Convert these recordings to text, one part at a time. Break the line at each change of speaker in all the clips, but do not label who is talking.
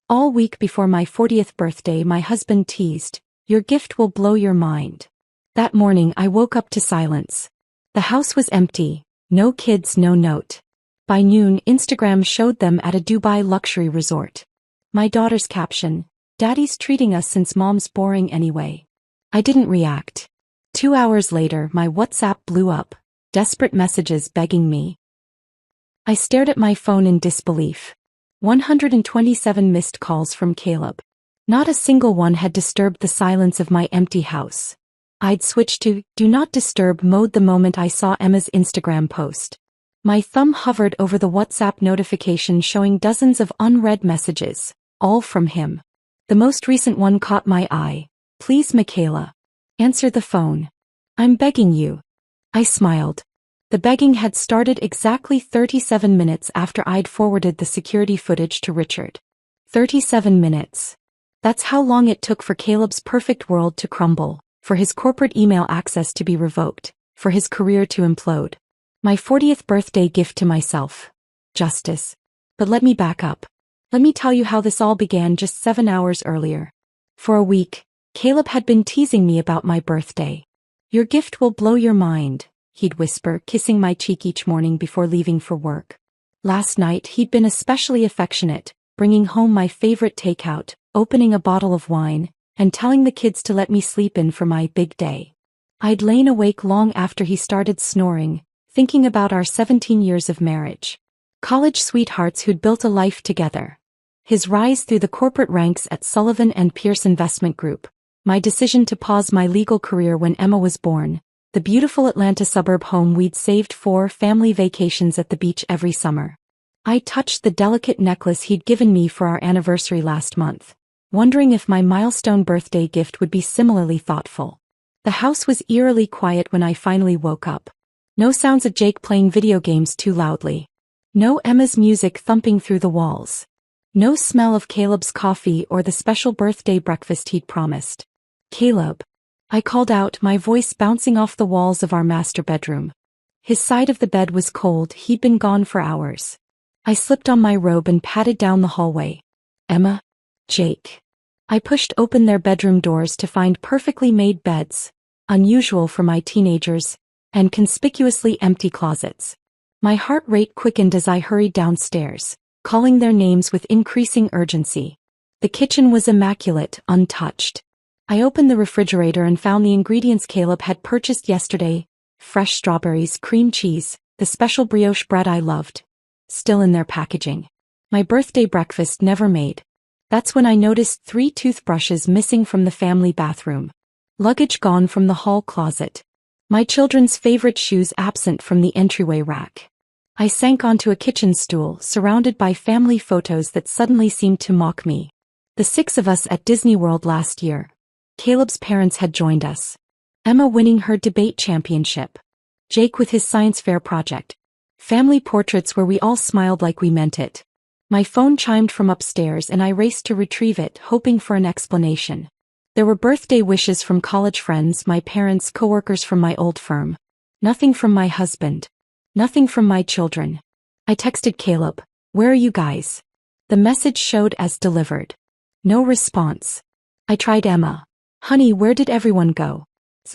All week before my 40th birthday, my husband teased, "Your gift will blow your mind." That morning I woke up to silence. The house was empty, no kids, no note. By noon, Instagram showed them at a Dubai luxury resort. My daughter's caption, "Daddy's treating us since mom's boring anyway." I didn't react. 2 hours later, my WhatsApp blew up, desperate messages begging me. I stared at my phone in disbelief. 127 missed calls from Caleb. Not a single one had disturbed the silence of my empty house. I'd switched to Do Not Disturb mode the moment I saw Emma's Instagram post. My thumb hovered over the WhatsApp notification showing dozens of unread messages, all from him. The most recent one caught my eye. "Please, Michaela. Answer the phone. I'm begging you." I smiled. The begging had started exactly 37 minutes after I'd forwarded the security footage to Richard. 37 minutes. That's how long it took for Caleb's perfect world to crumble, for his corporate email access to be revoked, for his career to implode. My 40th birthday gift to myself. Justice. But let me back up. Let me tell you how this all began just 7 hours earlier. For a week, Caleb had been teasing me about my birthday. "Your gift will blow your mind," he'd whisper, kissing my cheek each morning before leaving for work. Last night he'd been especially affectionate, bringing home my favorite takeout, opening a bottle of wine, and telling the kids to let me sleep in for my big day. I'd lain awake long after he started snoring, thinking about our 17 years of marriage. College sweethearts who'd built a life together. His rise through the corporate ranks at Sullivan and Pierce Investment Group. My decision to pause my legal career when Emma was born. The beautiful Atlanta suburb home we'd saved for family vacations at the beach every summer. I touched the delicate necklace he'd given me for our anniversary last month, wondering if my milestone birthday gift would be similarly thoughtful. The house was eerily quiet when I finally woke up. No sounds of Jake playing video games too loudly. No Emma's music thumping through the walls. No smell of Caleb's coffee or the special birthday breakfast he'd promised. "Caleb." I called out, my voice bouncing off the walls of our master bedroom. His side of the bed was cold, he'd been gone for hours. I slipped on my robe and padded down the hallway. "Emma?" "Jake." I pushed open their bedroom doors to find perfectly made beds, unusual for my teenagers, and conspicuously empty closets. My heart rate quickened as I hurried downstairs, calling their names with increasing urgency. The kitchen was immaculate, untouched. I opened the refrigerator and found the ingredients Caleb had purchased yesterday: fresh strawberries, cream cheese, the special brioche bread I loved, still in their packaging. My birthday breakfast never made. That's when I noticed 3 toothbrushes missing from the family bathroom. Luggage gone from the hall closet. My children's favorite shoes absent from the entryway rack. I sank onto a kitchen stool, surrounded by family photos that suddenly seemed to mock me. The 6 of us at Disney World last year. Caleb's parents had joined us. Emma winning her debate championship. Jake with his science fair project. Family portraits where we all smiled like we meant it. My phone chimed from upstairs and I raced to retrieve it, hoping for an explanation. There were birthday wishes from college friends, my parents, coworkers from my old firm. Nothing from my husband. Nothing from my children. I texted Caleb, "Where are you guys?" The message showed as delivered. No response. I tried Emma. "Honey, where did everyone go?"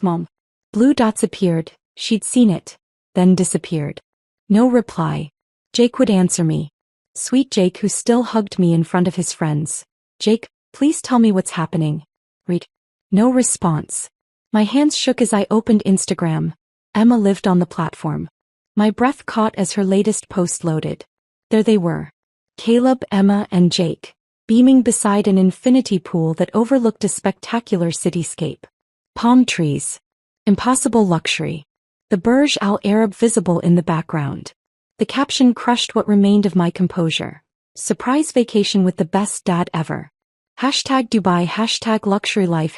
"Mom." Blue dots appeared, she'd seen it, then disappeared. No reply. Jake would answer me. Sweet Jake, who still hugged me in front of his friends. "Jake, please tell me what's happening." Read. No response. My hands shook as I opened Instagram. Emma lived on the platform. My breath caught as her latest post loaded. There they were. Caleb, Emma, and Jake, beaming beside an infinity pool that overlooked a spectacular cityscape. Palm trees. Impossible luxury. The Burj Al Arab visible in the background. The caption crushed what remained of my composure. "Surprise vacation with the best dad ever. #Dubai, #luxury life,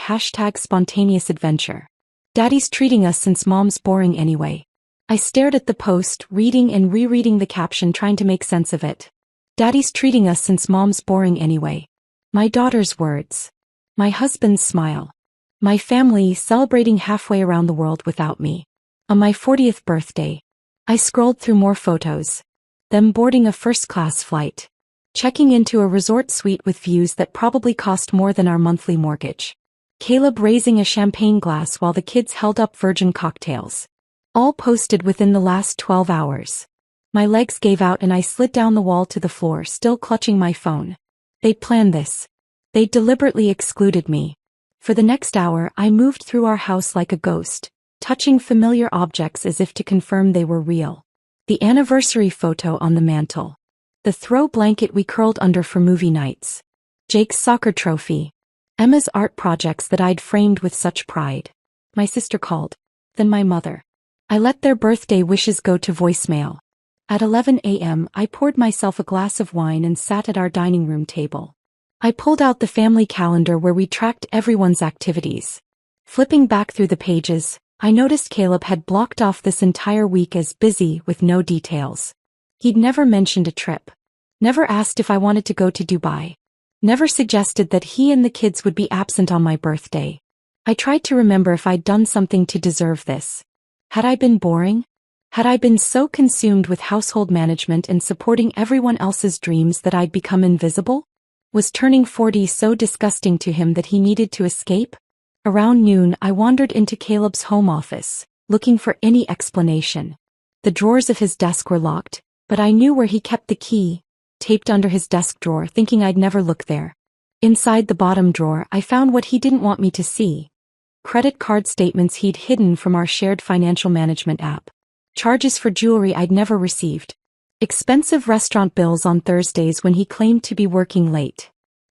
#spontaneous adventure. Daddy's treating us since mom's boring anyway." I stared at the post, reading and rereading the caption, trying to make sense of it. Daddy's treating us since mom's boring anyway. My daughter's words. My husband's smile. My family celebrating halfway around the world without me. On my 40th birthday. I scrolled through more photos. Them boarding a first-class flight. Checking into a resort suite with views that probably cost more than our monthly mortgage. Caleb raising a champagne glass while the kids held up virgin cocktails. All posted within the last 12 hours. My legs gave out and I slid down the wall to the floor, still clutching my phone. They planned this. They deliberately excluded me. For the next hour, I moved through our house like a ghost, touching familiar objects as if to confirm they were real. The anniversary photo on the mantle. The throw blanket we curled under for movie nights. Jake's soccer trophy. Emma's art projects that I'd framed with such pride. My sister called. Then my mother. I let their birthday wishes go to voicemail. At 11 a.m., I poured myself a glass of wine and sat at our dining room table. I pulled out the family calendar where we tracked everyone's activities. Flipping back through the pages, I noticed Caleb had blocked off this entire week as busy with no details. He'd never mentioned a trip. Never asked if I wanted to go to Dubai. Never suggested that he and the kids would be absent on my birthday. I tried to remember if I'd done something to deserve this. Had I been boring? Had I been so consumed with household management and supporting everyone else's dreams that I'd become invisible? Was turning 40 so disgusting to him that he needed to escape? Around noon, I wandered into Caleb's home office, looking for any explanation. The drawers of his desk were locked, but I knew where he kept the key, taped under his desk drawer, thinking I'd never look there. Inside the bottom drawer, I found what he didn't want me to see. Credit card statements he'd hidden from our shared financial management app. Charges for jewelry I'd never received. Expensive restaurant bills on Thursdays when he claimed to be working late.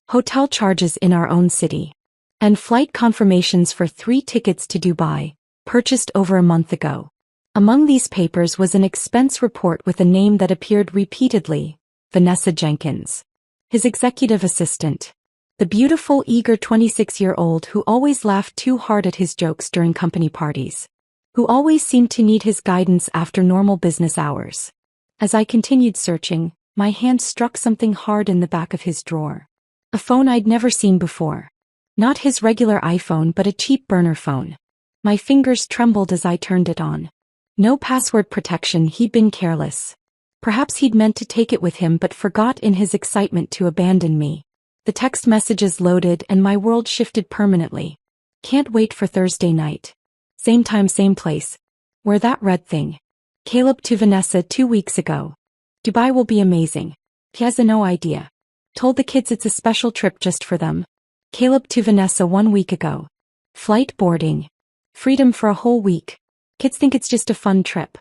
Hotel charges in our own city. And flight confirmations for 3 tickets to Dubai, purchased over a month ago. Among these papers was an expense report with a name that appeared repeatedly, Vanessa Jenkins. His executive assistant. The beautiful, eager 26-year-old who always laughed too hard at his jokes during company parties. Who always seemed to need his guidance after normal business hours. As I continued searching, my hand struck something hard in the back of his drawer. A phone I'd never seen before. Not his regular iPhone but a cheap burner phone. My fingers trembled as I turned it on. No password protection, he'd been careless. Perhaps he'd meant to take it with him but forgot in his excitement to abandon me. The text messages loaded and my world shifted permanently. Can't wait for Thursday night. Same time, same place. Where that red thing. Caleb to Vanessa 2 weeks ago. Dubai will be amazing. He has no idea. Told the kids it's a special trip just for them. Caleb to Vanessa 1 week ago. Flight boarding. Freedom for a whole week. Kids think it's just a fun trip.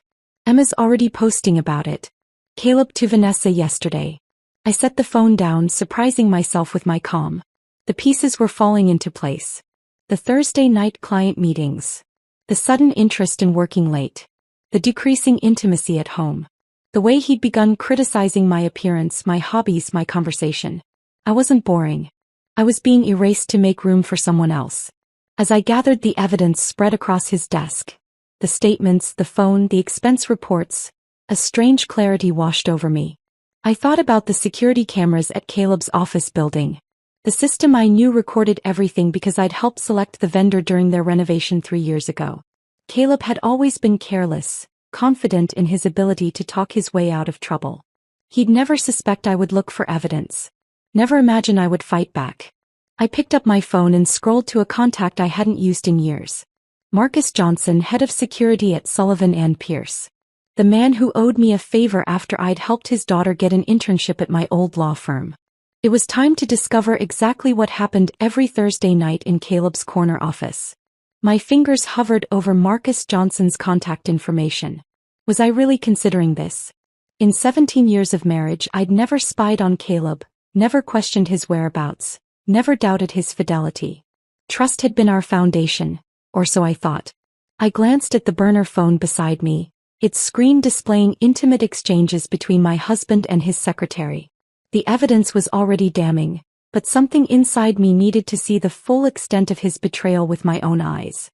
Emma's already posting about it. Caleb to Vanessa yesterday. I set the phone down, surprising myself with my calm. The pieces were falling into place. The Thursday night client meetings. The sudden interest in working late. The decreasing intimacy at home. The way he'd begun criticizing my appearance, my hobbies, my conversation. I wasn't boring. I was being erased to make room for someone else. As I gathered the evidence spread across his desk. The statements, the phone, the expense reports. A strange clarity washed over me. I thought about the security cameras at Caleb's office building. The system I knew recorded everything because I'd helped select the vendor during their renovation 3 years ago. Caleb had always been careless, confident in his ability to talk his way out of trouble. He'd never suspect I would look for evidence. Never imagine I would fight back. I picked up my phone and scrolled to a contact I hadn't used in years. Marcus Johnson, head of security at Sullivan and Pierce. The man who owed me a favor after I'd helped his daughter get an internship at my old law firm. It was time to discover exactly what happened every Thursday night in Caleb's corner office. My fingers hovered over Marcus Johnson's contact information. Was I really considering this? In 17 years of marriage, I'd never spied on Caleb, never questioned his whereabouts, never doubted his fidelity. Trust had been our foundation, or so I thought. I glanced at the burner phone beside me, its screen displaying intimate exchanges between my husband and his secretary. The evidence was already damning, but something inside me needed to see the full extent of his betrayal with my own eyes.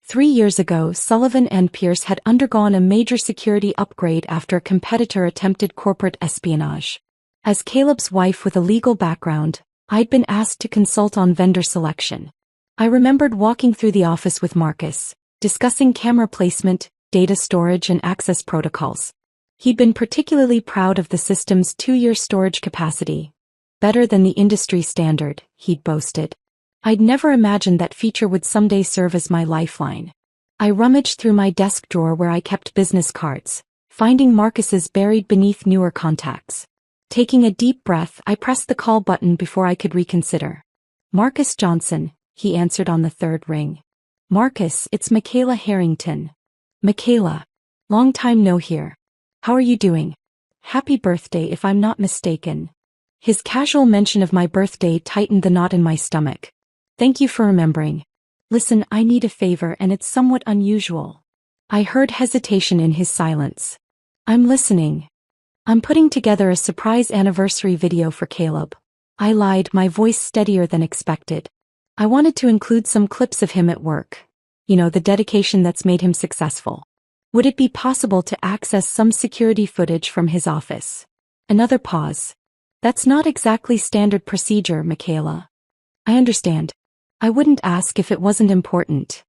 3 years ago, Sullivan and Pierce had undergone a major security upgrade after a competitor attempted corporate espionage. As Caleb's wife with a legal background, I'd been asked to consult on vendor selection. I remembered walking through the office with Marcus, discussing camera placement, data storage and access protocols. He'd been particularly proud of the system's 2-year storage capacity, Better than the industry standard, he'd boasted. I'd never imagined that feature would someday serve as my lifeline. I rummaged through my desk drawer where I kept business cards, finding Marcus's buried beneath newer contacts. Taking a deep breath, I pressed the call button before I could reconsider. Marcus Johnson, he answered on the third ring. Marcus, it's Michaela Harrington. Michaela. Long time no hear. How are you doing? Happy birthday if I'm not mistaken. His casual mention of my birthday tightened the knot in my stomach. Thank you for remembering. Listen, I need a favor and it's somewhat unusual. I heard hesitation in his silence. I'm listening. I'm putting together a surprise anniversary video for Caleb. I lied, my voice steadier than expected. I wanted to include some clips of him at work. You know, the dedication that's made him successful. Would it be possible to access some security footage from his office? Another pause. That's not exactly standard procedure, Michaela. I understand. I wouldn't ask if it wasn't important.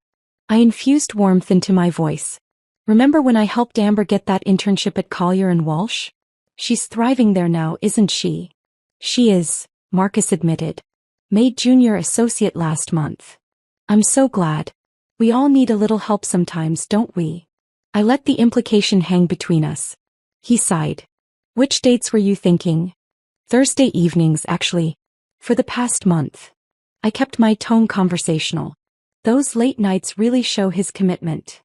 I infused warmth into my voice. Remember when I helped Amber get that internship at Collier & Walsh? She's thriving there now, isn't she? She is, Marcus admitted. Made junior associate last month. I'm so glad. We all need a little help sometimes, don't we? I let the implication hang between us. He sighed. Which dates were you thinking? Thursday evenings, actually. For the past month. I kept my tone conversational. Those late nights really show his commitment.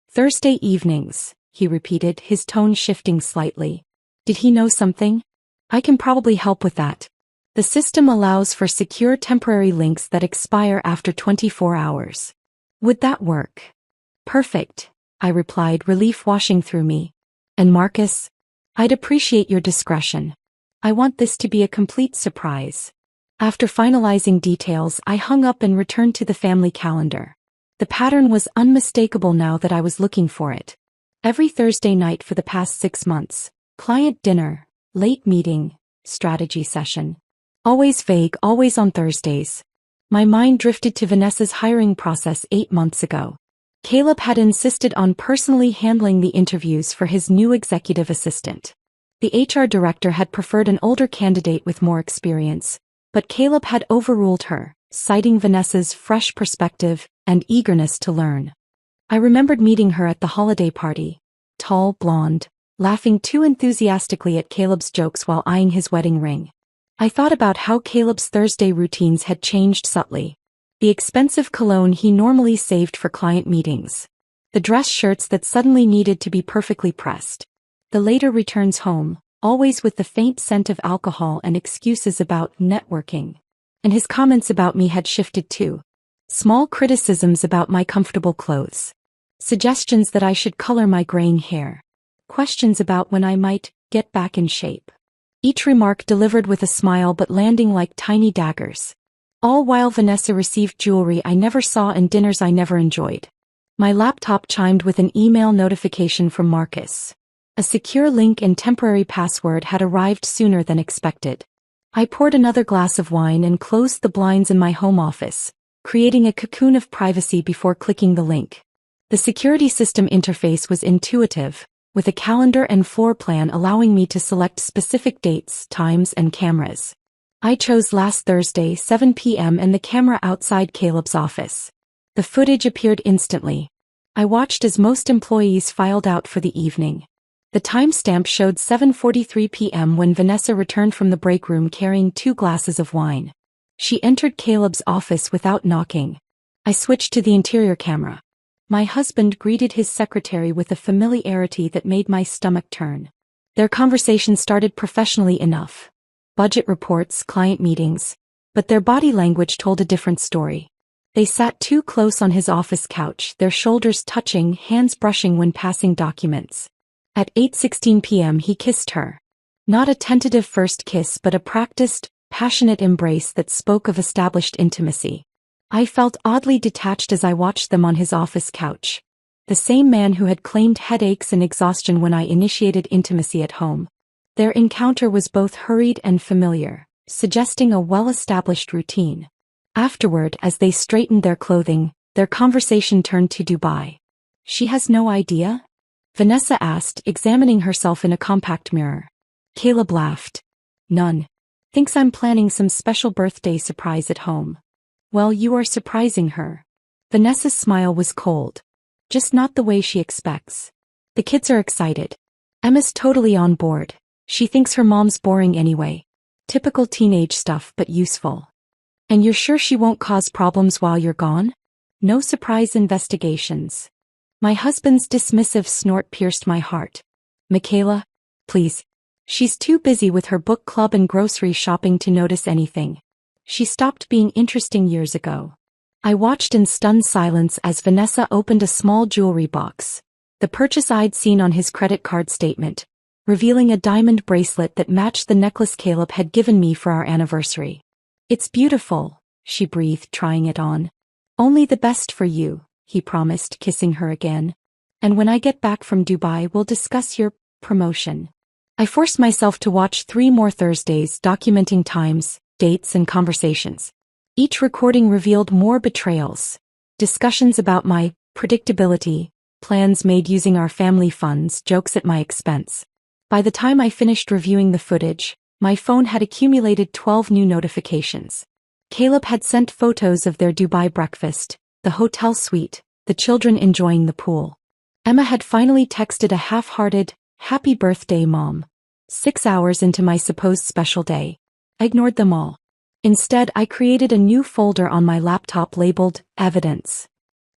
Thursday evenings, he repeated, his tone shifting slightly. Did he know something? I can probably help with that. The system allows for secure temporary links that expire after 24 hours. Would that work? Perfect, I replied, relief washing through me. And Marcus? I'd appreciate your discretion. I want this to be a complete surprise. After finalizing details, I hung up and returned to the family calendar. The pattern was unmistakable now that I was looking for it. Every Thursday night for the past 6 months. Client dinner, late meeting, strategy session. Always vague, always on Thursdays. My mind drifted to Vanessa's hiring process 8 months ago. Caleb had insisted on personally handling the interviews for his new executive assistant. The HR director had preferred an older candidate with more experience, but Caleb had overruled her, citing Vanessa's fresh perspective and eagerness to learn. I remembered meeting her at the holiday party. Tall, blonde, laughing too enthusiastically at Caleb's jokes while eyeing his wedding ring. I thought about how Caleb's Thursday routines had changed subtly. The expensive cologne he normally saved for client meetings. The dress shirts that suddenly needed to be perfectly pressed. The later returns home, always with the faint scent of alcohol and excuses about networking. And his comments about me had shifted too. Small criticisms about my comfortable clothes. Suggestions that I should color my graying hair. Questions about when I might get back in shape. Each remark delivered with a smile but landing like tiny daggers. All while Vanessa received jewelry I never saw and dinners I never enjoyed. My laptop chimed with an email notification from Marcus. A secure link and temporary password had arrived sooner than expected. I poured another glass of wine and closed the blinds in my home office, creating a cocoon of privacy before clicking the link. The security system interface was intuitive, with a calendar and floor plan allowing me to select specific dates, times, and cameras. I chose last Thursday, 7 p.m. and the camera outside Caleb's office. The footage appeared instantly. I watched as most employees filed out for the evening. The timestamp showed 7:43 p.m. when Vanessa returned from the break room carrying 2 glasses of wine. She entered Caleb's office without knocking. I switched to the interior camera. My husband greeted his secretary with a familiarity that made my stomach turn. Their conversation started professionally enough. Budget reports, client meetings. But their body language told a different story. They sat too close on his office couch, their shoulders touching, hands brushing when passing documents. At 8:16 p.m. he kissed her. Not a tentative first kiss but a practiced, passionate embrace that spoke of established intimacy. I felt oddly detached as I watched them on his office couch. The same man who had claimed headaches and exhaustion when I initiated intimacy at home. Their encounter was both hurried and familiar, suggesting a well-established routine. Afterward, as they straightened their clothing, their conversation turned to Dubai. She has no idea? Vanessa asked, examining herself in a compact mirror. Caleb laughed. None. Thinks I'm planning some special birthday surprise at home. Well, you are surprising her. Vanessa's smile was cold. Just not the way she expects. The kids are excited. Emma's totally on board. She thinks her mom's boring anyway. Typical teenage stuff but useful. And you're sure she won't cause problems while you're gone? No surprise investigations. My husband's dismissive snort pierced my heart. Michaela? Please. She's too busy with her book club and grocery shopping to notice anything. She stopped being interesting years ago. I watched in stunned silence as Vanessa opened a small jewelry box. The purchase I'd seen on his credit card statement, revealing a diamond bracelet that matched the necklace Caleb had given me for our anniversary. It's beautiful, she breathed, trying it on. Only the best for you, he promised, kissing her again. And when I get back from Dubai, we'll discuss your promotion. I forced myself to watch 3 more Thursdays documenting times, dates and conversations. Each recording revealed more betrayals. Discussions about my predictability, plans made using our family funds, jokes at my expense. By the time I finished reviewing the footage, my phone had accumulated 12 new notifications. Caleb had sent photos of their Dubai breakfast, the hotel suite, the children enjoying the pool. Emma had finally texted a half-hearted, "Happy birthday, Mom." 6 hours into my supposed special day. I ignored them all. Instead, I created a new folder on my laptop labeled Evidence.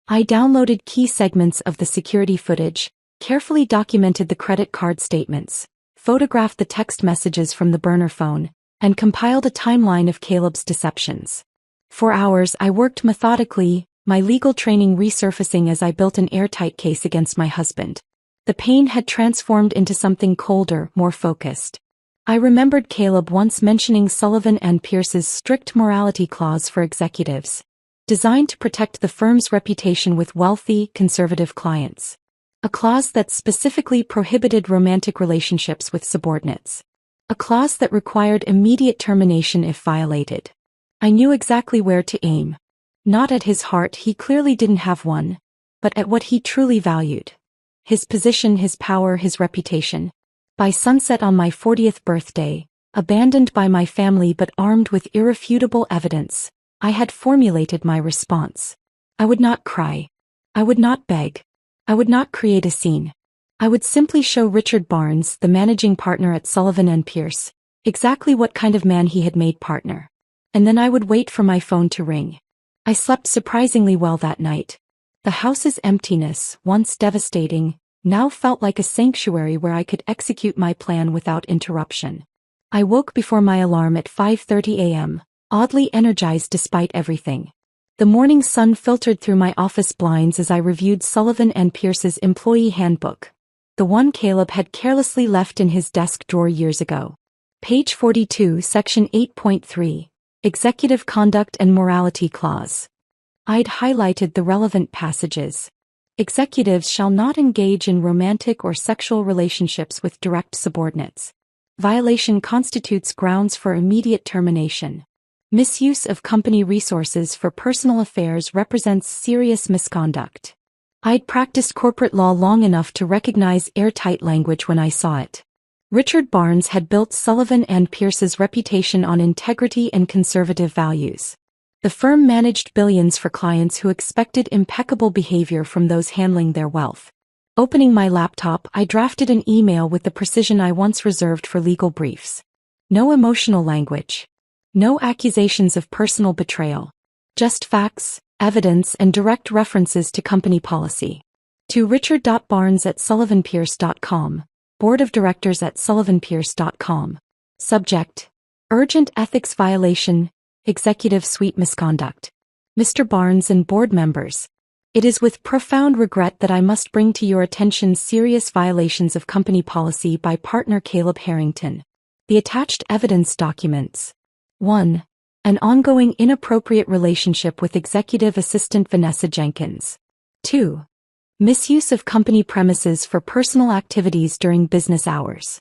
I downloaded key segments of the security footage, carefully documented the credit card statements, photographed the text messages from the burner phone, and compiled a timeline of Caleb's deceptions. For hours I worked methodically, my legal training resurfacing as I built an airtight case against my husband. The pain had transformed into something colder, more focused. I remembered Caleb once mentioning Sullivan and Pierce's strict morality clause for executives, designed to protect the firm's reputation with wealthy, conservative clients. A clause that specifically prohibited romantic relationships with subordinates. A clause that required immediate termination if violated. I knew exactly where to aim. Not at his heart, he clearly didn't have one, but at what he truly valued. His position, his power, his reputation. By sunset on my 40th birthday, abandoned by my family but armed with irrefutable evidence, I had formulated my response. I would not cry. I would not beg. I would not create a scene. I would simply show Richard Barnes, the managing partner at Sullivan and Pierce, exactly what kind of man he had made partner. And then I would wait for my phone to ring. I slept surprisingly well that night. The house's emptiness, once devastating, now felt like a sanctuary where I could execute my plan without interruption. I woke before my alarm at 5:30 a.m., oddly energized despite everything. The morning sun filtered through my office blinds as I reviewed Sullivan and Pierce's employee handbook. The one Caleb had carelessly left in his desk drawer years ago. Page 42, Section 8.3, Executive Conduct and Morality Clause. I'd highlighted the relevant passages. Executives shall not engage in romantic or sexual relationships with direct subordinates. Violation constitutes grounds for immediate termination. Misuse of company resources for personal affairs represents serious misconduct. I'd practiced corporate law long enough to recognize airtight language when I saw it. Richard Barnes had built Sullivan and Pierce's reputation on integrity and conservative values. The firm managed billions for clients who expected impeccable behavior from those handling their wealth. Opening my laptop, I drafted an email with the precision I once reserved for legal briefs. No emotional language. No accusations of personal betrayal. Just facts, evidence, and direct references to company policy. To richard.barnes@sullivanpierce.com, Board of Directors at sullivanpierce.com. Subject: Urgent ethics violation, executive suite misconduct. Mr. Barnes and board members, it is with profound regret that I must bring to your attention serious violations of company policy by partner Caleb Harrington. The attached evidence documents. 1. An ongoing inappropriate relationship with executive assistant Vanessa Jenkins. 2. Misuse of company premises for personal activities during business hours.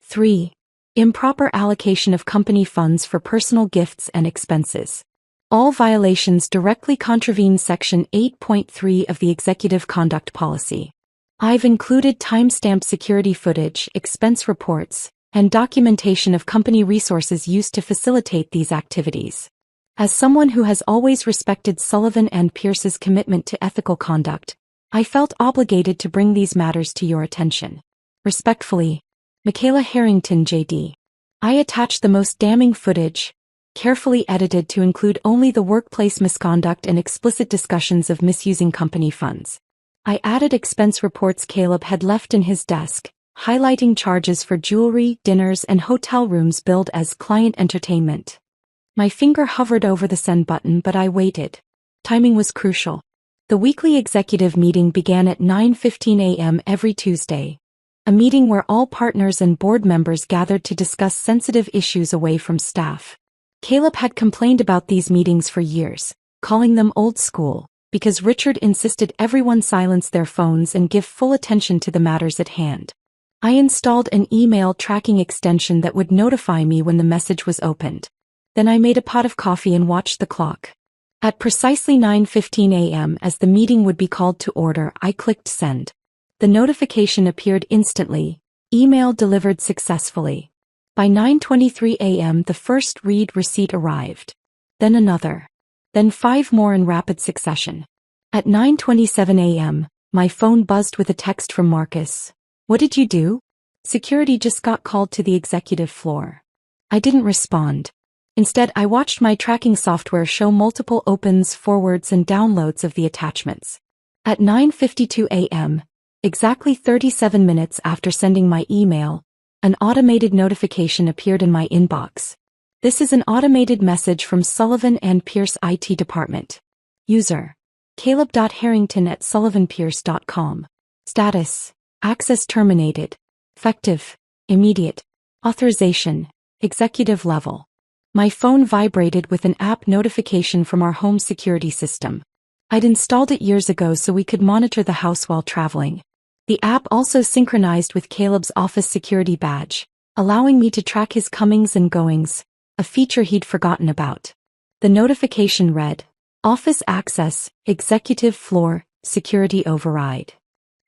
3. Improper allocation of company funds for personal gifts and expenses. All violations directly contravene Section 8.3 of the Executive Conduct Policy. I've included timestamp security footage, expense reports, and documentation of company resources used to facilitate these activities. As someone who has always respected Sullivan and Pierce's commitment to ethical conduct, I felt obligated to bring these matters to your attention. Respectfully, Michaela Harrington JD. I attached the most damning footage, carefully edited to include only the workplace misconduct and explicit discussions of misusing company funds. I added expense reports Caleb had left in his desk, highlighting charges for jewelry, dinners, and hotel rooms billed as client entertainment. My finger hovered over the send button, but I waited. Timing was crucial. The weekly executive meeting began at 9:15 a.m. every Tuesday. A meeting where all partners and board members gathered to discuss sensitive issues away from staff. Caleb had complained about these meetings for years, calling them old school, because Richard insisted everyone silence their phones and give full attention to the matters at hand. I installed an email tracking extension that would notify me when the message was opened. Then I made a pot of coffee and watched the clock. At precisely 9:15 a.m. as the meeting would be called to order, I clicked send. The notification appeared instantly. Email delivered successfully. By 9:23 a.m. the first read receipt arrived. Then another. Then 5 more in rapid succession. At 9:27 a.m., my phone buzzed with a text from Marcus. What did you do? Security just got called to the executive floor. I didn't respond. Instead, I watched my tracking software show multiple opens, forwards, and downloads of the attachments. At 9:52 a.m., exactly 37 minutes after sending my email, an automated notification appeared in my inbox. This is an automated message from Sullivan and Pierce IT department. User: caleb.harrington@sullivanpierce.com. Status: access terminated. Effective: immediate. Authorization: executive level. My phone vibrated with an app notification from our home security system. I'd installed it years ago so we could monitor the house while traveling. The app also synchronized with Caleb's office security badge, allowing me to track his comings and goings, a feature he'd forgotten about. The notification read, Office access, executive floor, security override.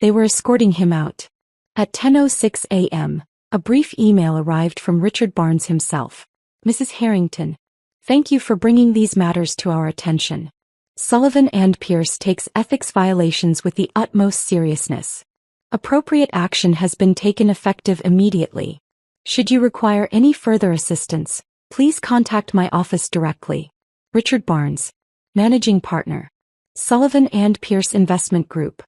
They were escorting him out. At 10:06 a.m., a brief email arrived from Richard Barnes himself. Mrs. Harrington, thank you for bringing these matters to our attention. Sullivan and Pierce takes ethics violations with the utmost seriousness. Appropriate action has been taken effective immediately. Should you require any further assistance, please contact my office directly. Richard Barnes, Managing Partner, Sullivan and Pierce Investment Group.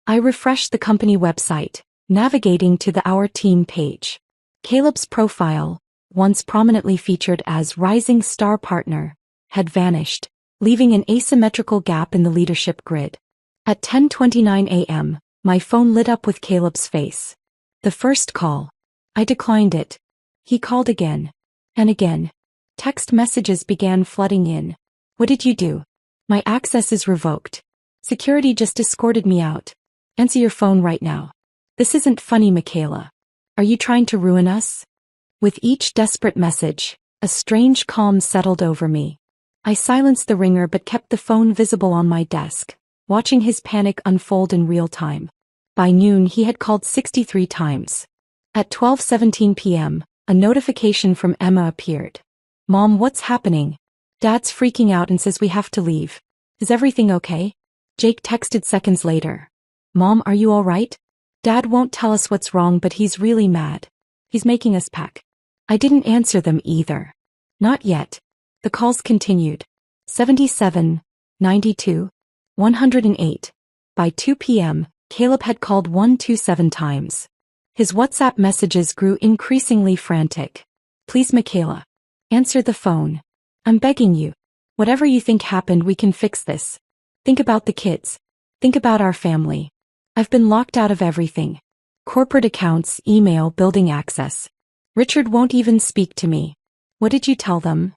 I refreshed the company website, navigating to the Our Team page. Caleb's profile, once prominently featured as Rising Star Partner, had vanished, leaving an asymmetrical gap in the leadership grid. At 10:29 a.m., my phone lit up with Caleb's face. The first call. I declined it. He called again. And again. Text messages began flooding in. What did you do? My access is revoked. Security just escorted me out. Answer your phone right now. This isn't funny, Michaela. Are you trying to ruin us? With each desperate message, a strange calm settled over me. I silenced the ringer but kept the phone visible on my desk, watching his panic unfold in real time. By noon he had called 63 times. At 12:17 p.m., a notification from Emma appeared. Mom, what's happening? Dad's freaking out and says we have to leave. Is everything okay? Jake texted seconds later. Mom, are you all right? Dad won't tell us what's wrong, but he's really mad. He's making us pack. I didn't answer them either. Not yet. The calls continued. 77, 92, 108. By 2 p.m., Caleb had called 127 times. His WhatsApp messages grew increasingly frantic. Please, Michaela. Answer the phone. I'm begging you. Whatever you think happened, we can fix this. Think about the kids. Think about our family. I've been locked out of everything. Corporate accounts, email, building access. Richard won't even speak to me. What did you tell them?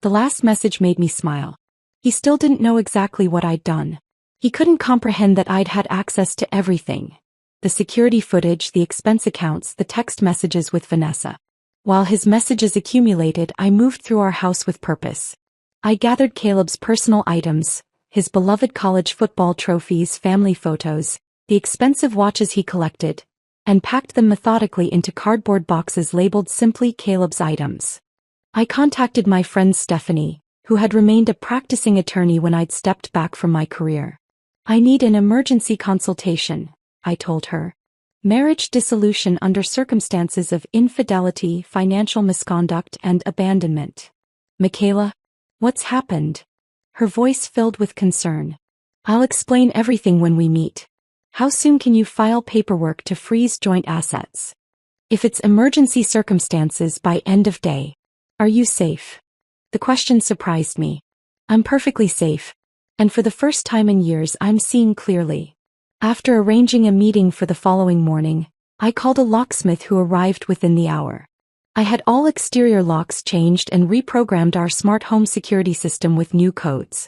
The last message made me smile. He still didn't know exactly what I'd done. He couldn't comprehend that I'd had access to everything. The security footage, the expense accounts, the text messages with Vanessa. While his messages accumulated, I moved through our house with purpose. I gathered Caleb's personal items, his beloved college football trophies, family photos, the expensive watches he collected, and packed them methodically into cardboard boxes labeled simply Caleb's items. I contacted my friend Stephanie, who had remained a practicing attorney when I'd stepped back from my career. "I need an emergency consultation," I told her. "Marriage dissolution under circumstances of infidelity, financial misconduct, and abandonment." "Michaela? What's happened?" Her voice filled with concern. "I'll explain everything when we meet. How soon can you file paperwork to freeze joint assets? If it's emergency circumstances by end of day. Are you safe?" The question surprised me. "I'm perfectly safe. And for the first time in years I'm seeing clearly." After arranging a meeting for the following morning, I called a locksmith who arrived within the hour. I had all exterior locks changed and reprogrammed our smart home security system with new codes.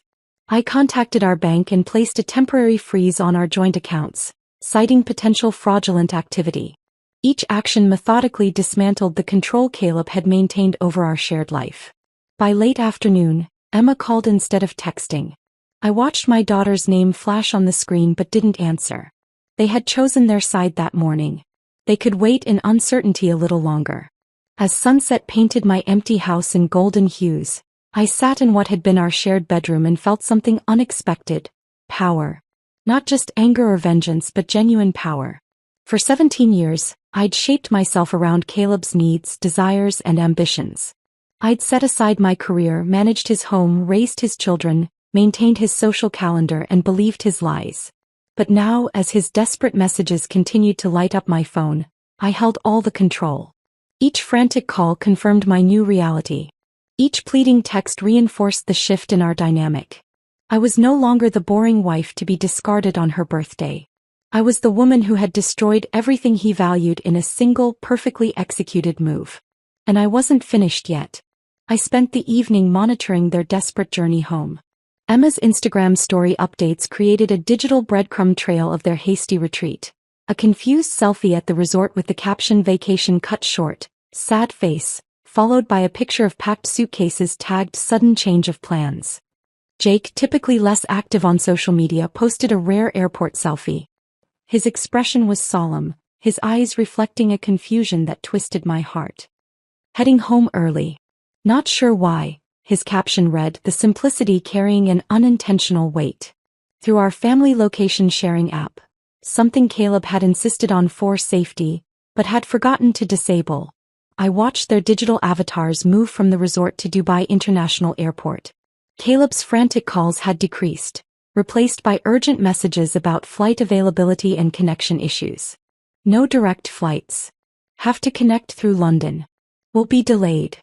I contacted our bank and placed a temporary freeze on our joint accounts, citing potential fraudulent activity. Each action methodically dismantled the control Caleb had maintained over our shared life. By late afternoon, Emma called instead of texting. I watched my daughter's name flash on the screen but didn't answer. They had chosen their side that morning. They could wait in uncertainty a little longer. As sunset painted my empty house in golden hues, I sat in what had been our shared bedroom and felt something unexpected. Power. Not just anger or vengeance but genuine power. For 17 years, I'd shaped myself around Caleb's needs, desires, and ambitions. I'd set aside my career, managed his home, raised his children, maintained his social calendar, and believed his lies. But now, as his desperate messages continued to light up my phone, I held all the control. Each frantic call confirmed my new reality. Each pleading text reinforced the shift in our dynamic. I was no longer the boring wife to be discarded on her birthday. I was the woman who had destroyed everything he valued in a single, perfectly executed move. And I wasn't finished yet. I spent the evening monitoring their desperate journey home. Emma's Instagram story updates created a digital breadcrumb trail of their hasty retreat. A confused selfie at the resort with the caption "Vacation cut short, sad face," followed by a picture of packed suitcases tagged "sudden change of plans." Jake, typically less active on social media, posted a rare airport selfie. His expression was solemn, his eyes reflecting a confusion that twisted my heart. "Heading home early. Not sure why," his caption read, the simplicity carrying an unintentional weight. Through our family location sharing app, something Caleb had insisted on for safety, but had forgotten to disable, I watched their digital avatars move from the resort to Dubai International Airport. Caleb's frantic calls had decreased, replaced by urgent messages about flight availability and connection issues. "No direct flights. Have to connect through London. Will be delayed.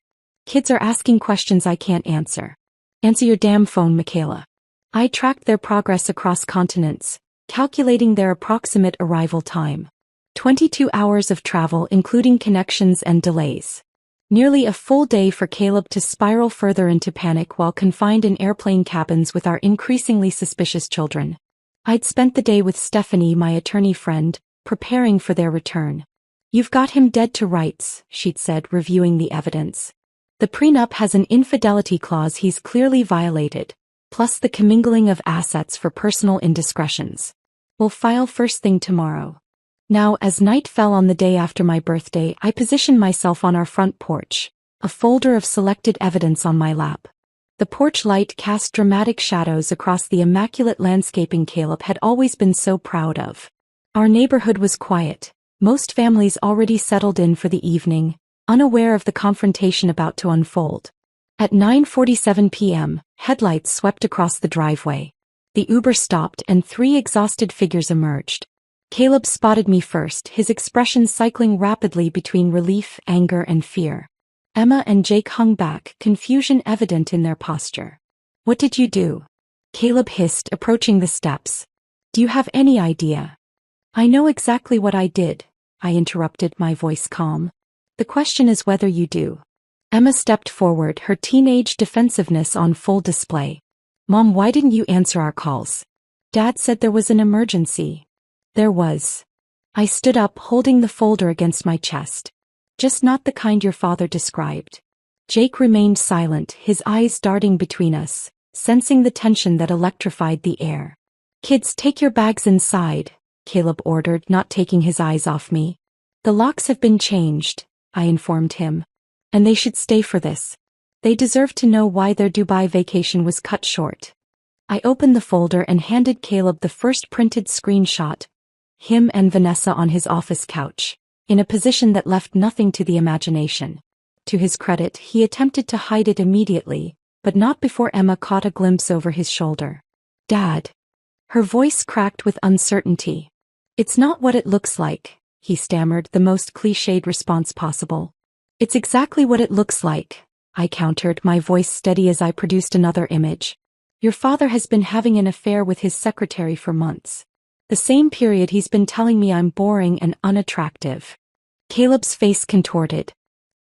Kids are asking questions I can't answer. Answer your damn phone, Michaela." I tracked their progress across continents, calculating their approximate arrival time. 22 hours of travel including connections and delays. Nearly a full day for Caleb to spiral further into panic while confined in airplane cabins with our increasingly suspicious children. I'd spent the day with Stephanie, my attorney friend, preparing for their return. "You've got him dead to rights," she'd said, reviewing the evidence. "The prenup has an infidelity clause he's clearly violated, plus the commingling of assets for personal indiscretions. We'll file first thing tomorrow." Now, as night fell on the day after my birthday, I positioned myself on our front porch, a folder of selected evidence on my lap. The porch light cast dramatic shadows across the immaculate landscaping Caleb had always been so proud of. Our neighborhood was quiet, most families already settled in for the evening, unaware of the confrontation about to unfold. At 9:47 p.m., headlights swept across the driveway. The Uber stopped and 3 exhausted figures emerged. Caleb spotted me first, his expression cycling rapidly between relief, anger, and fear. Emma and Jake hung back, confusion evident in their posture. "What did you do?" Caleb hissed, approaching the steps. "Do you have any idea?" "I know exactly what I did," I interrupted, my voice calm. "The question is whether you do." Emma stepped forward, her teenage defensiveness on full display. "Mom, why didn't you answer our calls?" "Dad said there was an emergency." "There was." I stood up, holding the folder against my chest. "Just not the kind your father described." Jake remained silent, his eyes darting between us, sensing the tension that electrified the air. "Kids, take your bags inside," Caleb ordered, not taking his eyes off me. The locks have been changed, I informed him. And they should stay for this. They deserve to know why their Dubai vacation was cut short. I opened the folder and handed Caleb the first printed screenshot. Him and Vanessa on his office couch, in a position that left nothing to the imagination. To his credit, he attempted to hide it immediately, but not before Emma caught a glimpse over his shoulder. Dad. Her voice cracked with uncertainty. It's not what it looks like, he stammered, the most cliched response possible. It's exactly what it looks like, I countered, my voice steady as I produced another image. Your father has been having an affair with his secretary for months. The same period he's been telling me I'm boring and unattractive. Caleb's face contorted.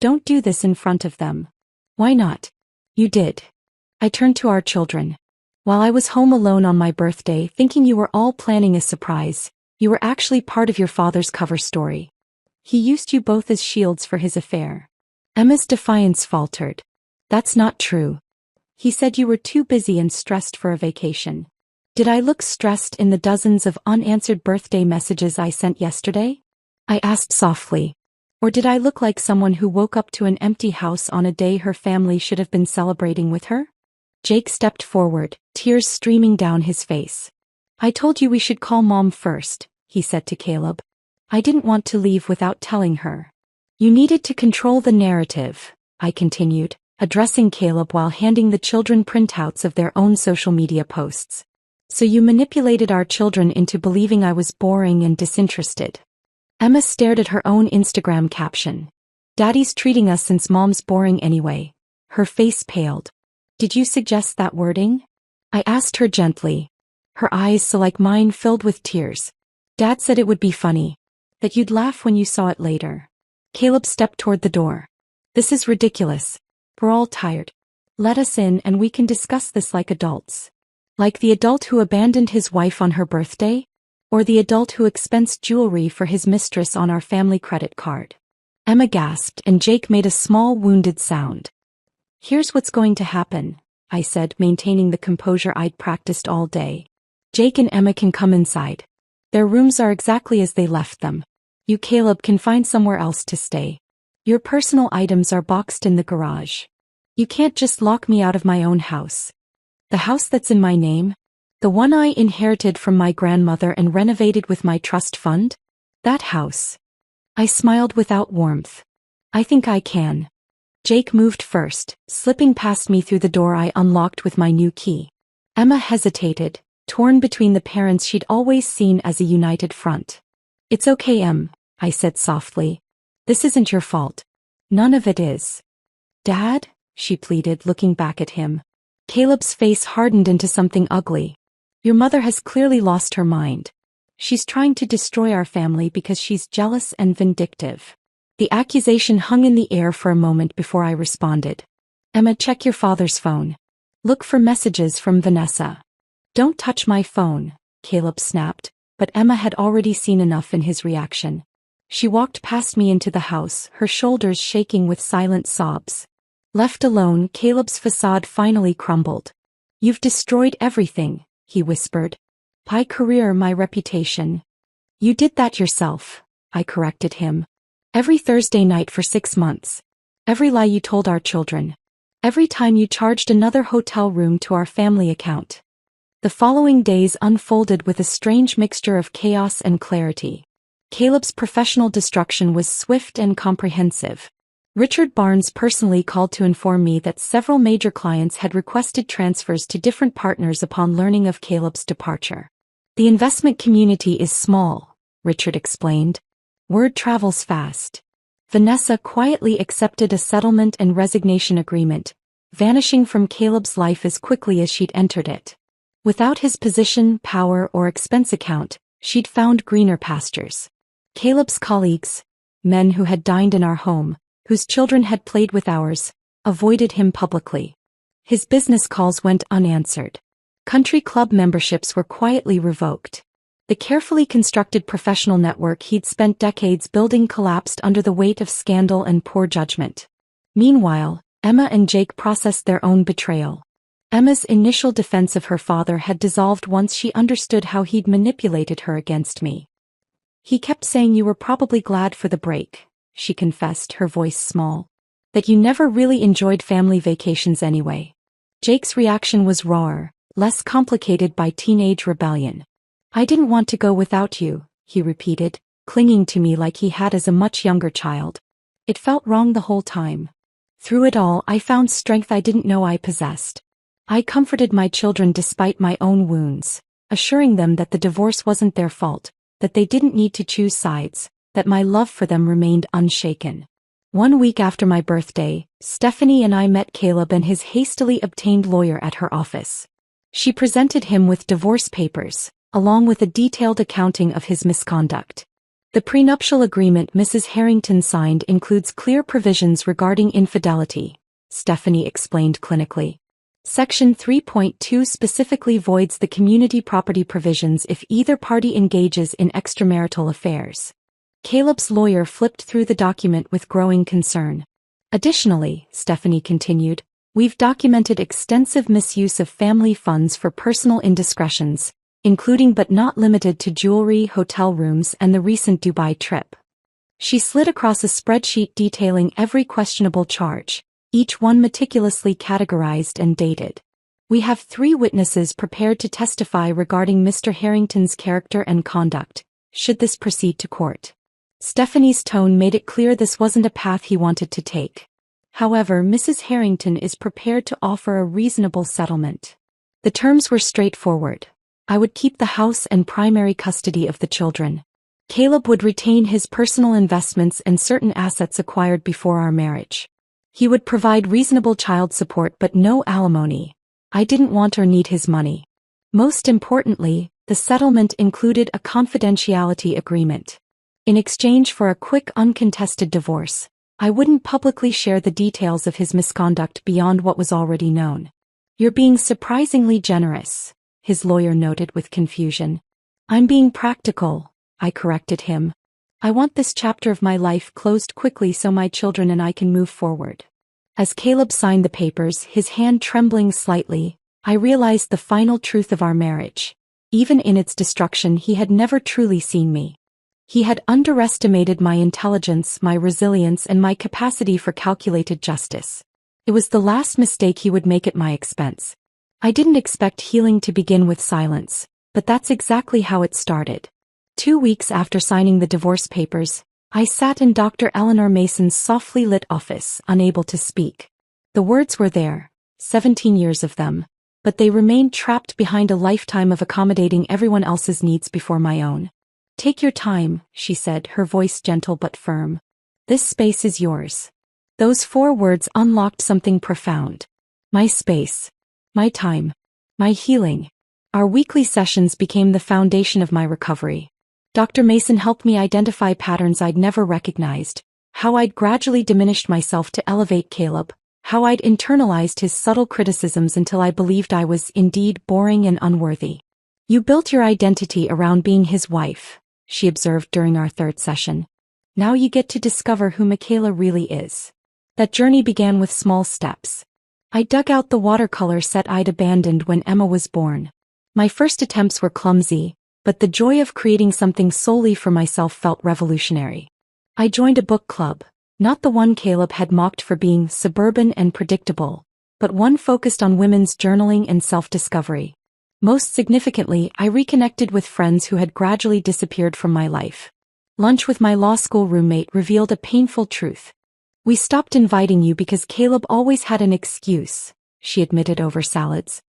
Don't do this in front of them. Why not? You did. I turned to our children. While I was home alone on my birthday thinking you were all planning a surprise, you were actually part of your father's cover story. He used you both as shields for his affair. Emma's defiance faltered. That's not true. He said you were too busy and stressed for a vacation. Did I look stressed in the dozens of unanswered birthday messages I sent yesterday? I asked softly. Or did I look like someone who woke up to an empty house on a day her family should have been celebrating with her? Jake stepped forward, tears streaming down his face. I told you we should call Mom first, he said to Caleb. I didn't want to leave without telling her. You needed to control the narrative, I continued, addressing Caleb while handing the children printouts of their own social media posts. So you manipulated our children into believing I was boring and disinterested. Emma stared at her own Instagram caption. Daddy's treating us since Mom's boring anyway. Her face paled. Did you suggest that wording? I asked her gently. Her eyes, so like mine, filled with tears. Dad said it would be funny. That you'd laugh when you saw it later. Caleb stepped toward the door. This is ridiculous. We're all tired. Let us in and we can discuss this like adults. Like the adult who abandoned his wife on her birthday? Or the adult who expensed jewelry for his mistress on our family credit card? Emma gasped and Jake made a small wounded sound. Here's what's going to happen, I said, maintaining the composure I'd practiced all day. Jake and Emma can come inside. Their rooms are exactly as they left them. You, Caleb, can find somewhere else to stay. Your personal items are boxed in the garage. You can't just lock me out of my own house. The house that's in my name? The one I inherited from my grandmother and renovated with my trust fund? That house. I smiled without warmth. I think I can. Jake moved first, slipping past me through the door I unlocked with my new key. Emma hesitated, torn between the parents she'd always seen as a united front. It's okay, Em, I said softly. This isn't your fault. None of it is. Dad? She pleaded, looking back at him. Caleb's face hardened into something ugly. Your mother has clearly lost her mind. She's trying to destroy our family because she's jealous and vindictive. The accusation hung in the air for a moment before I responded. Emma, check your father's phone. Look for messages from Vanessa. Don't touch my phone, Caleb snapped, but Emma had already seen enough in his reaction. She walked past me into the house, her shoulders shaking with silent sobs. Left alone, Caleb's facade finally crumbled. You've destroyed everything, he whispered. My career, my reputation. You did that yourself, I corrected him. Every Thursday night for 6 months. Every lie you told our children. Every time you charged another hotel room to our family account. The following days unfolded with a strange mixture of chaos and clarity. Caleb's professional destruction was swift and comprehensive. Richard Barnes personally called to inform me that several major clients had requested transfers to different partners upon learning of Caleb's departure. The investment community is small, Richard explained. Word travels fast. Vanessa quietly accepted a settlement and resignation agreement, vanishing from Caleb's life as quickly as she'd entered it. Without his position, power, or expense account, she'd found greener pastures. Caleb's colleagues, men who had dined in our home, whose children had played with ours, avoided him publicly. His business calls went unanswered. Country club memberships were quietly revoked. The carefully constructed professional network he'd spent decades building collapsed under the weight of scandal and poor judgment. Meanwhile, Emma and Jake processed their own betrayal. Emma's initial defense of her father had dissolved once she understood how he'd manipulated her against me. He kept saying you were probably glad for the break, she confessed, her voice small. That you never really enjoyed family vacations anyway. Jake's reaction was rawer, less complicated by teenage rebellion. I didn't want to go without you, he repeated, clinging to me like he had as a much younger child. It felt wrong the whole time. Through it all, I found strength I didn't know I possessed. I comforted my children despite my own wounds, assuring them that the divorce wasn't their fault, that they didn't need to choose sides, that my love for them remained unshaken. 1 week after my birthday, Stephanie and I met Caleb and his hastily obtained lawyer at her office. She presented him with divorce papers, along with a detailed accounting of his misconduct. The prenuptial agreement Mrs. Harrington signed includes clear provisions regarding infidelity, Stephanie explained clinically. Section 3.2 specifically voids the community property provisions if either party engages in extramarital affairs. Caleb's lawyer flipped through the document with growing concern. Additionally, Stephanie continued, we've documented extensive misuse of family funds for personal indiscretions, including but not limited to jewelry, hotel rooms, and the recent Dubai trip. She slid across a spreadsheet detailing every questionable charge, each one meticulously categorized and dated. We have 3 witnesses prepared to testify regarding Mr. Harrington's character and conduct, should this proceed to court. Stephanie's tone made it clear this wasn't a path he wanted to take. However, Mrs. Harrington is prepared to offer a reasonable settlement. The terms were straightforward. I would keep the house and primary custody of the children. Caleb would retain his personal investments and certain assets acquired before our marriage. He would provide reasonable child support but no alimony. I didn't want or need his money. Most importantly, the settlement included a confidentiality agreement. In exchange for a quick uncontested divorce, I wouldn't publicly share the details of his misconduct beyond what was already known. You're being surprisingly generous, his lawyer noted with confusion. I'm being practical, I corrected him. I want this chapter of my life closed quickly so my children and I can move forward. As Caleb signed the papers, his hand trembling slightly, I realized the final truth of our marriage. Even in its destruction, he had never truly seen me. He had underestimated my intelligence, my resilience, and my capacity for calculated justice. It was the last mistake he would make at my expense. I didn't expect healing to begin with silence, but that's exactly how it started. 2 weeks after signing the divorce papers, I sat in Dr. Eleanor Mason's softly lit office, unable to speak. The words were there, 17 years of them, but they remained trapped behind a lifetime of accommodating everyone else's needs before my own. Take your time, she said, her voice gentle but firm. This space is yours. Those 4 words unlocked something profound. My space. My time. My healing. Our weekly sessions became the foundation of my recovery. Dr. Mason helped me identify patterns I'd never recognized, how I'd gradually diminished myself to elevate Caleb, how I'd internalized his subtle criticisms until I believed I was indeed boring and unworthy. You built your identity around being his wife, she observed during our 3rd session. Now you get to discover who Michaela really is. That journey began with small steps. I dug out the watercolor set I'd abandoned when Emma was born. My first attempts were clumsy, but the joy of creating something solely for myself felt revolutionary. I joined a book club, not the one Caleb had mocked for being suburban and predictable, but one focused on women's journaling and self-discovery. Most significantly, I reconnected with friends who had gradually disappeared from my life. Lunch with my law school roommate revealed a painful truth. We stopped inviting you because Caleb always had an excuse, she admitted over salads.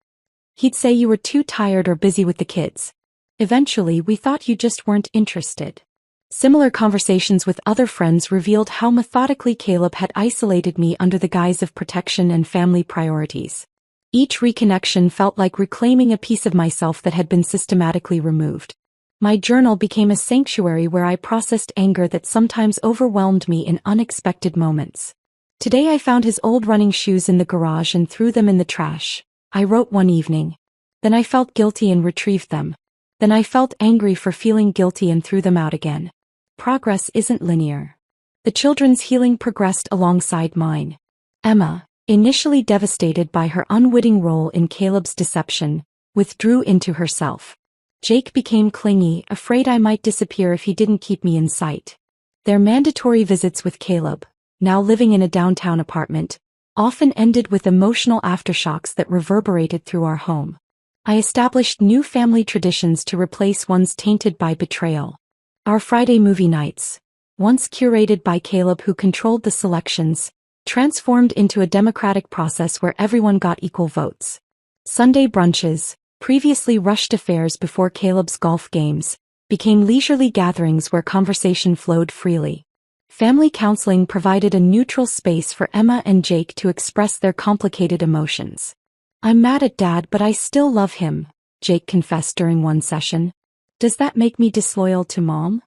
He'd say you were too tired or busy with the kids. Eventually, we thought you just weren't interested. Similar conversations with other friends revealed how methodically Caleb had isolated me under the guise of protection and family priorities. Each reconnection felt like reclaiming a piece of myself that had been systematically removed. My journal became a sanctuary where I processed anger that sometimes overwhelmed me in unexpected moments. Today I found his old running shoes in the garage and threw them in the trash. I wrote one evening. Then I felt guilty and retrieved them. Then I felt angry for feeling guilty and threw them out again. Progress isn't linear. The children's healing progressed alongside mine. Emma, initially devastated by her unwitting role in Caleb's deception, withdrew into herself. Jake became clingy, afraid I might disappear if he didn't keep me in sight. Their mandatory visits with Caleb, now living in a downtown apartment, often ended with emotional aftershocks that reverberated through our home. I established new family traditions to replace ones tainted by betrayal. Our Friday movie nights, once curated by Caleb who controlled the selections, transformed into a democratic process where everyone got equal votes. Sunday brunches, previously rushed affairs before Caleb's golf games, became leisurely gatherings where conversation flowed freely. Family counseling provided a neutral space for Emma and Jake to express their complicated emotions. "I'm mad at Dad, but I still love him," Jake confessed during one session. "Does that make me disloyal to Mom?"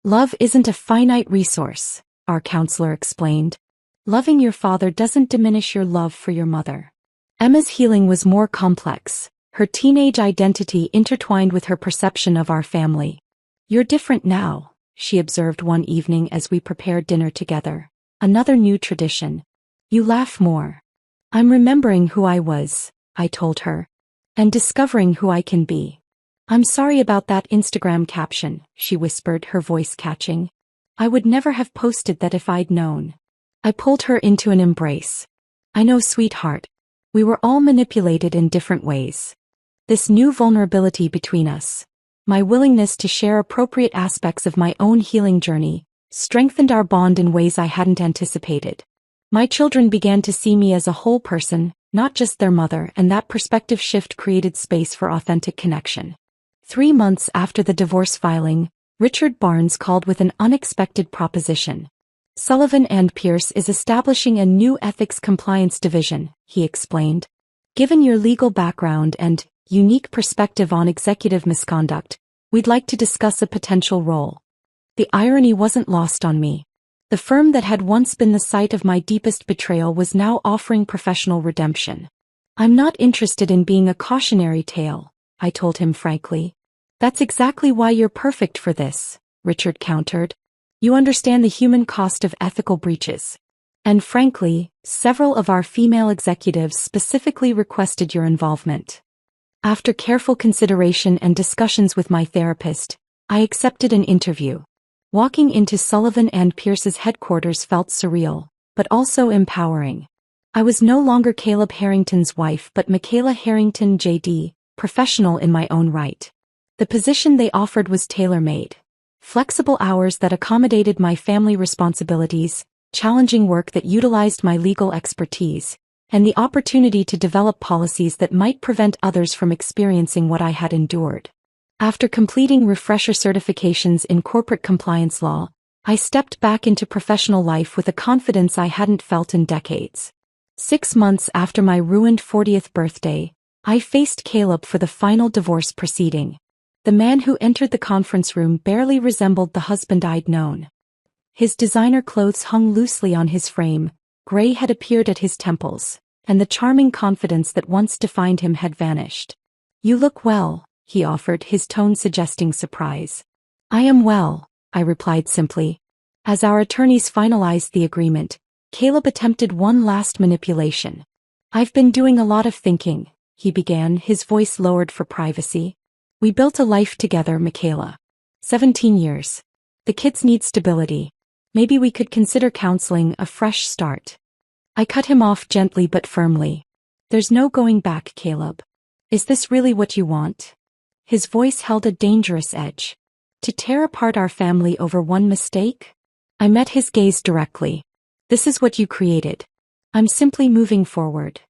"Love isn't a finite resource," our counselor explained. "Loving your father doesn't diminish your love for your mother." Emma's healing was more complex, her teenage identity intertwined with her perception of our family. "You're different now," she observed one evening as we prepared dinner together. "Another new tradition. You laugh more." "I'm remembering who I was," I told her, "and discovering who I can be." "I'm sorry about that Instagram caption," she whispered, her voice catching. "I would never have posted that if I'd known." I pulled her into an embrace. "I know, sweetheart. We were all manipulated in different ways." This new vulnerability between us, my willingness to share appropriate aspects of my own healing journey, strengthened our bond in ways I hadn't anticipated. My children began to see me as a whole person, not just their mother, and that perspective shift created space for authentic connection. 3 months after the divorce filing, Richard Barnes called with an unexpected proposition. "Sullivan and Pierce is establishing a new ethics compliance division," he explained. "Given your legal background and unique perspective on executive misconduct, we'd like to discuss a potential role." The irony wasn't lost on me. The firm that had once been the site of my deepest betrayal was now offering professional redemption. "I'm not interested in being a cautionary tale," I told him frankly. "That's exactly why you're perfect for this," Richard countered. "You understand the human cost of ethical breaches. And frankly, several of our female executives specifically requested your involvement." After careful consideration and discussions with my therapist, I accepted an interview. Walking into Sullivan and Pierce's headquarters felt surreal, but also empowering. I was no longer Caleb Harrington's wife but Michaela Harrington JD, professional in my own right. The position they offered was tailor-made. Flexible hours that accommodated my family responsibilities, challenging work that utilized my legal expertise, and the opportunity to develop policies that might prevent others from experiencing what I had endured. After completing refresher certifications in corporate compliance law, I stepped back into professional life with a confidence I hadn't felt in decades. 6 months after my ruined 40th birthday, I faced Caleb for the final divorce proceeding. The man who entered the conference room barely resembled the husband I'd known. His designer clothes hung loosely on his frame, gray had appeared at his temples, and the charming confidence that once defined him had vanished. "You look well," he offered, his tone suggesting surprise. "I am well," I replied simply. As our attorneys finalized the agreement, Caleb attempted one last manipulation. "I've been doing a lot of thinking," he began, his voice lowered for privacy. "We built a life together, Michaela. 17 years. The kids need stability. Maybe we could consider counseling, a fresh start." I cut him off gently but firmly. "There's no going back, Caleb. Is this really what you want?" His voice held a dangerous edge. "To tear apart our family over one mistake?" I met his gaze directly. "This is what you created. I'm simply moving forward."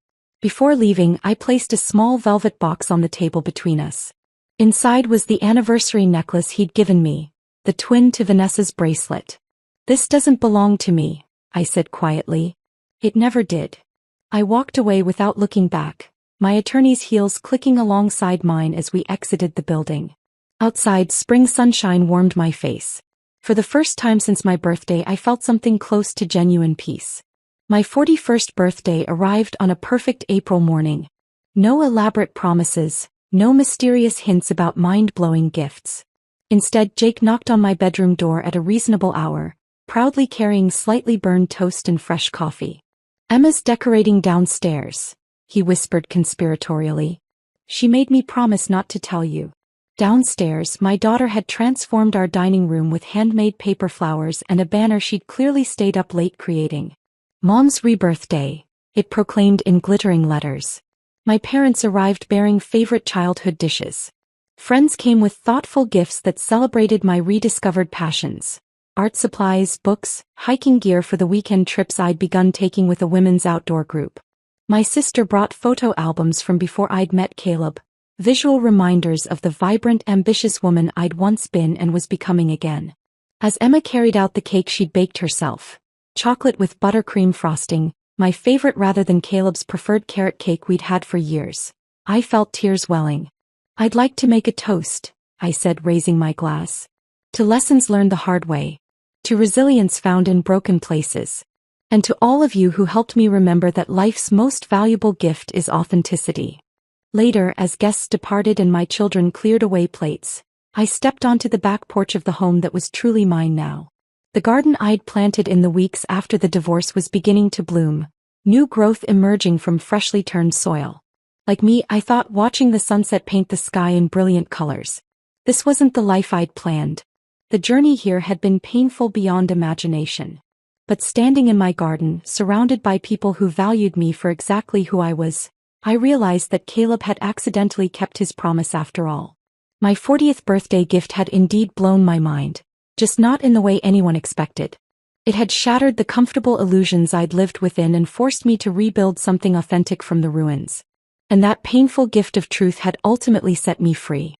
Before leaving, I placed a small velvet box on the table between us. Inside was the anniversary necklace he'd given me, the twin to Vanessa's bracelet. "This doesn't belong to me," I said quietly. "It never did." I walked away without looking back, my attorney's heels clicking alongside mine as we exited the building. Outside, spring sunshine warmed my face. For the first time since my birthday, I felt something close to genuine peace. My 41st birthday arrived on a perfect April morning. No elaborate promises, no mysterious hints about mind-blowing gifts. Instead, Jake knocked on my bedroom door at a reasonable hour, proudly carrying slightly burned toast and fresh coffee. "Emma's decorating downstairs," he whispered conspiratorially. "She made me promise not to tell you." Downstairs, my daughter had transformed our dining room with handmade paper flowers and a banner she'd clearly stayed up late creating. Mom's rebirth day, it proclaimed in glittering letters. My parents arrived bearing favorite childhood dishes. Friends came with thoughtful gifts that celebrated my rediscovered passions. Art supplies, books, hiking gear for the weekend trips I'd begun taking with a women's outdoor group. My sister brought photo albums from before I'd met Caleb, visual reminders of the vibrant, ambitious woman I'd once been and was becoming again. As Emma carried out the cake she'd baked herself, chocolate with buttercream frosting, my favorite rather than Caleb's preferred carrot cake we'd had for years, I felt tears welling. "I'd like to make a toast," I said, raising my glass. "To lessons learned the hard way. To resilience found in broken places. And to all of you who helped me remember that life's most valuable gift is authenticity." Later, as guests departed and my children cleared away plates, I stepped onto the back porch of the home that was truly mine now. The garden I'd planted in the weeks after the divorce was beginning to bloom, new growth emerging from freshly turned soil. Like me, I thought watching the sunset paint the sky in brilliant colors. This wasn't the life I'd planned. The journey here had been painful beyond imagination. But standing in my garden, surrounded by people who valued me for exactly who I was, I realized that Caleb had accidentally kept his promise after all. My 40th birthday gift had indeed blown my mind, just not in the way anyone expected. It had shattered the comfortable illusions I'd lived within and forced me to rebuild something authentic from the ruins. And that painful gift of truth had ultimately set me free.